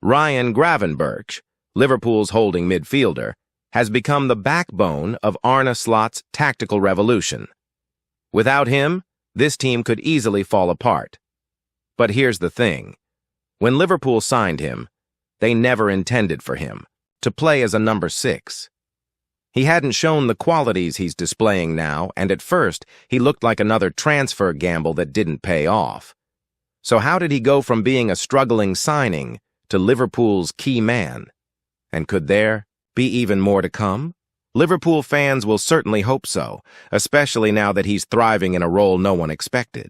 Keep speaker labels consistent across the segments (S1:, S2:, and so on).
S1: Ryan Gravenberch, Liverpool's holding midfielder, has become the backbone of Arne Slot's tactical revolution. Without him, this team could easily fall apart. But here's the thing. When Liverpool signed him, they never intended for him to play as a number 6. He hadn't shown the qualities he's displaying now, and at first, he looked like another transfer gamble that didn't pay off. So how did he go from being a struggling signing to Liverpool's key man? And could there be even more to come? Liverpool fans will certainly hope so, especially now that he's thriving in a role no one expected.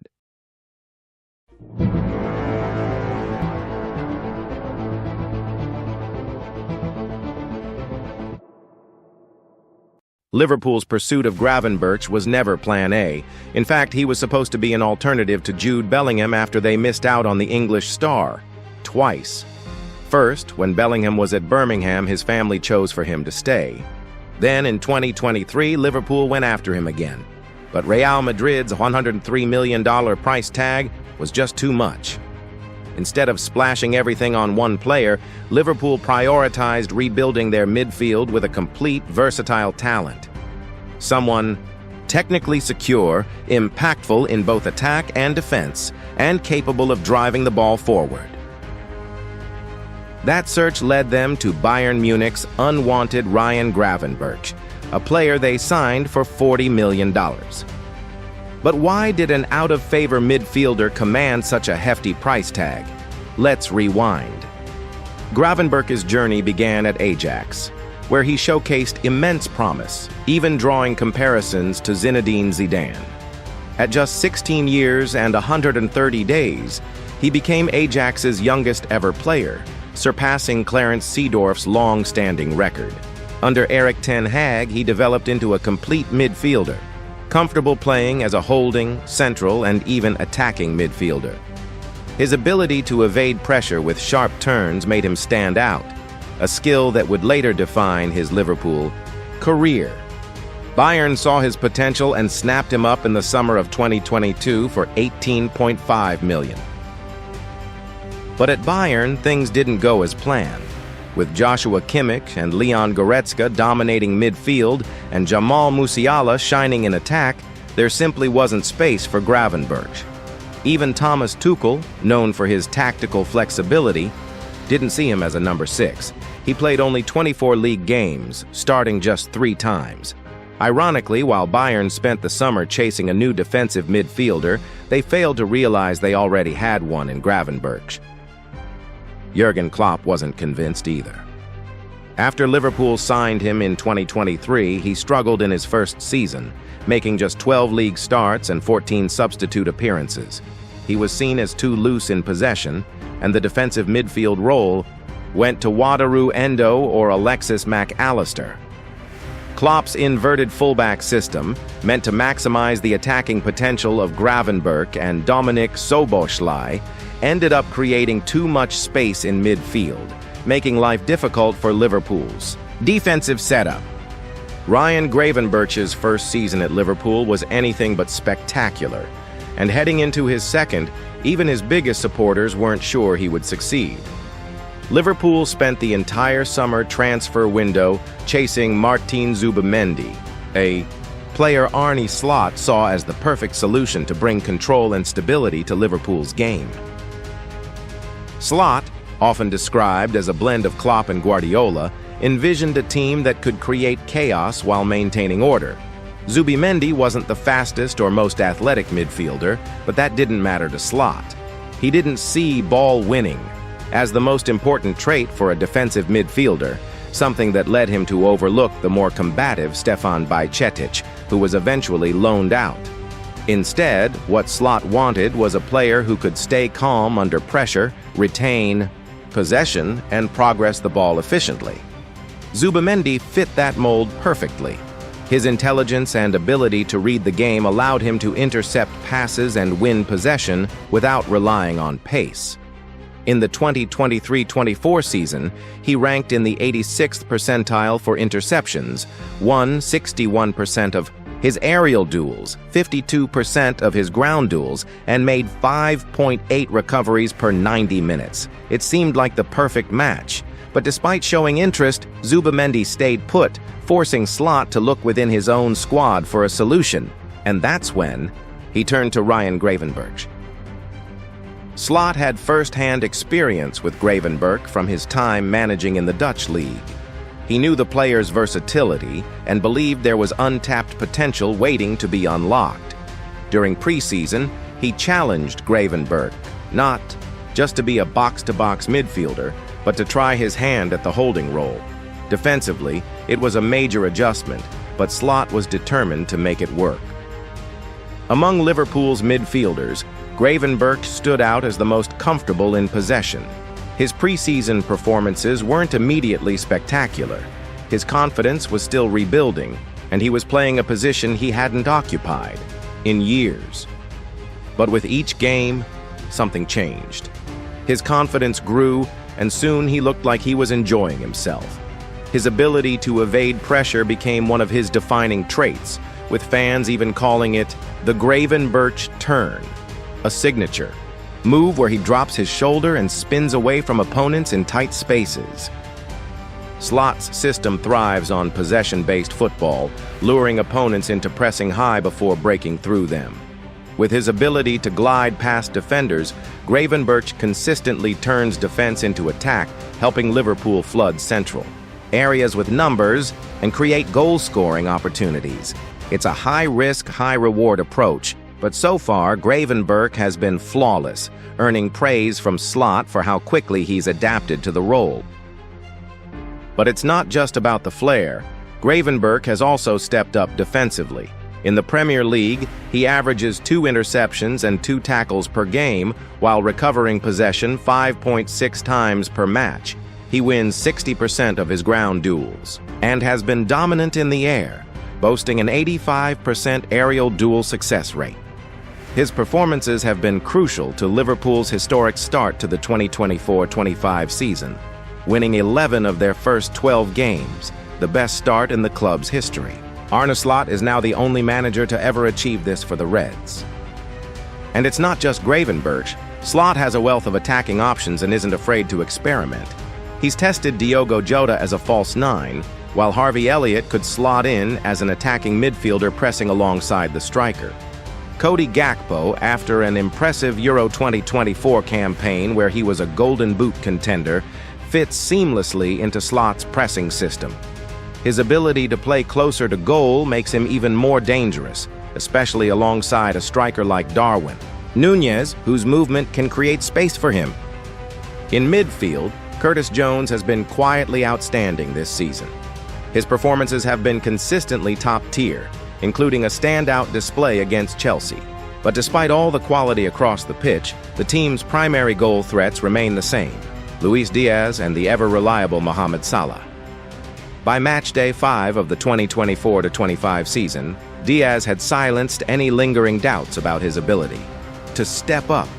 S1: Liverpool's pursuit of Gravenberch was never Plan A. In fact, he was supposed to be an alternative to Jude Bellingham after they missed out on the English star. Twice. First, when Bellingham was at Birmingham, his family chose for him to stay. Then, in 2023, Liverpool went after him again. But Real Madrid's $103 million price tag was just too much. Instead of splashing everything on one player, Liverpool prioritized rebuilding their midfield with a complete, versatile talent. Someone technically secure, impactful in both attack and defense, and capable of driving the ball forward. That search led them to Bayern Munich's unwanted Ryan Gravenberch, a player they signed for $40 million. But why did an out-of-favor midfielder command such a hefty price tag? Let's rewind. Gravenberch's journey began at Ajax, where he showcased immense promise, even drawing comparisons to Zinedine Zidane. At just 16 years and 130 days, he became Ajax's youngest ever player, surpassing Clarence Seedorf's long-standing record. Under Erik ten Hag, he developed into a complete midfielder, comfortable playing as a holding, central, and even attacking midfielder. His ability to evade pressure with sharp turns made him stand out, a skill that would later define his Liverpool career. Bayern saw his potential and snapped him up in the summer of 2022 for $18.5 million. But at Bayern, things didn't go as planned. With Joshua Kimmich and Leon Goretzka dominating midfield and Jamal Musiala shining in attack, there simply wasn't space for Gravenberch. Even Thomas Tuchel, known for his tactical flexibility, didn't see him as a number 6. He played only 24 league games, starting just 3 times. Ironically, while Bayern spent the summer chasing a new defensive midfielder, they failed to realize they already had one in Gravenberch. Jurgen Klopp wasn't convinced either. After Liverpool signed him in 2023, he struggled in his first season, making just 12 league starts and 14 substitute appearances. He was seen as too loose in possession, and the defensive midfield role went to Wataru Endo or Alexis Mac Allister. Klopp's inverted fullback system, meant to maximize the attacking potential of Gravenberch and Dominik Szoboszlai, ended up creating too much space in midfield, making life difficult for Liverpool's defensive setup. Ryan Gravenberch's first season at Liverpool was anything but spectacular, and heading into his second, even his biggest supporters weren't sure he would succeed. Liverpool spent the entire summer transfer window chasing Martin Zubimendi, a player Arne Slot saw as the perfect solution to bring control and stability to Liverpool's game. Slot, often described as a blend of Klopp and Guardiola, envisioned a team that could create chaos while maintaining order. Zubimendi wasn't the fastest or most athletic midfielder, but that didn't matter to Slot. He didn't see ball winning as the most important trait for a defensive midfielder, something that led him to overlook the more combative Stefan Bajcetic, who was eventually loaned out. Instead, what Slot wanted was a player who could stay calm under pressure, retain possession, and progress the ball efficiently. Zubimendi fit that mold perfectly. His intelligence and ability to read the game allowed him to intercept passes and win possession without relying on pace. In the 2023-24 season, he ranked in the 86th percentile for interceptions, won 61% of His aerial duels, 52% of his ground duels, and made 5.8 recoveries per 90 minutes. It seemed like the perfect match. But despite showing interest, Zubimendi stayed put, forcing Slot to look within his own squad for a solution. And that's when he turned to Ryan Gravenberch. Slot had first-hand experience with Gravenberch from his time managing in the Dutch league. He knew the player's versatility and believed there was untapped potential waiting to be unlocked. During preseason, he challenged Gravenberch, not just to be a box-to-box midfielder, but to try his hand at the holding role. Defensively, it was a major adjustment, but Slot was determined to make it work. Among Liverpool's midfielders, Gravenberch stood out as the most comfortable in possession. His preseason performances weren't immediately spectacular. His confidence was still rebuilding, and he was playing a position he hadn't occupied in years. But with each game, something changed. His confidence grew, and soon he looked like he was enjoying himself. His ability to evade pressure became one of his defining traits, with fans even calling it the Gravenberch Turn, a signature move where he drops his shoulder and spins away from opponents in tight spaces. Slot's system thrives on possession-based football, luring opponents into pressing high before breaking through them. With his ability to glide past defenders, Gravenberch consistently turns defense into attack, helping Liverpool flood central areas with numbers and create goal-scoring opportunities. It's a high-risk, high-reward approach, but so far, Gravenberch has been flawless, earning praise from Slot for how quickly he's adapted to the role. But it's not just about the flair. Gravenberch has also stepped up defensively. In the Premier League, he averages 2 interceptions and 2 tackles per game, while recovering possession 5.6 times per match. He wins 60% of his ground duels, and has been dominant in the air, boasting an 85% aerial duel success rate. His performances have been crucial to Liverpool's historic start to the 2024-25 season, winning 11 of their first 12 games, the best start in the club's history. Arne Slot is now the only manager to ever achieve this for the Reds. And it's not just Gravenberch. Slot has a wealth of attacking options and isn't afraid to experiment. He's tested Diogo Jota as a false 9, while Harvey Elliott could slot in as an attacking midfielder pressing alongside the striker. Cody Gakpo, after an impressive Euro 2024 campaign where he was a Golden Boot contender, fits seamlessly into Slot's pressing system. His ability to play closer to goal makes him even more dangerous, especially alongside a striker like Darwin Núñez, whose movement can create space for him. In midfield, Curtis Jones has been quietly outstanding this season. His performances have been consistently top-tier, including a standout display against Chelsea. But despite all the quality across the pitch, the team's primary goal threats remain the same: Luis Díaz and the ever-reliable Mohamed Salah. By match day 5 of the 2024-25 season, Díaz had silenced any lingering doubts about his ability to step up,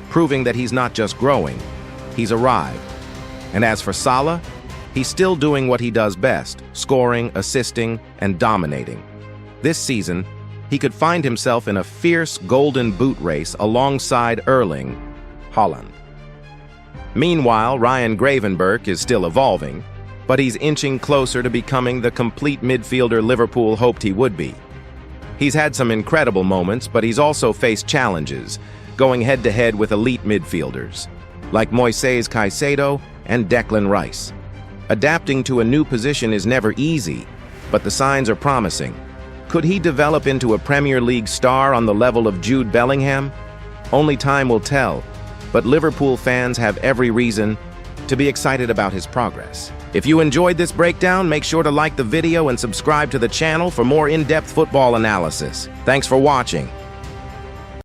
S1: proving that he's not just growing, he's arrived. And as for Salah, he's still doing what he does best: scoring, assisting, and dominating. This season, he could find himself in a fierce Golden Boot race alongside Erling Haaland. Meanwhile, Ryan Gravenberch is still evolving, but he's inching closer to becoming the complete midfielder Liverpool hoped he would be. He's had some incredible moments, but he's also faced challenges, going head-to-head with elite midfielders, like Moises Caicedo and Declan Rice. Adapting to a new position is never easy, but the signs are promising. Could he develop into a Premier League star on the level of Jude Bellingham? Only time will tell, but Liverpool fans have every reason to be excited about his progress. If you enjoyed this breakdown, make sure to like the video and subscribe to the channel for more in-depth football analysis. Thanks for watching.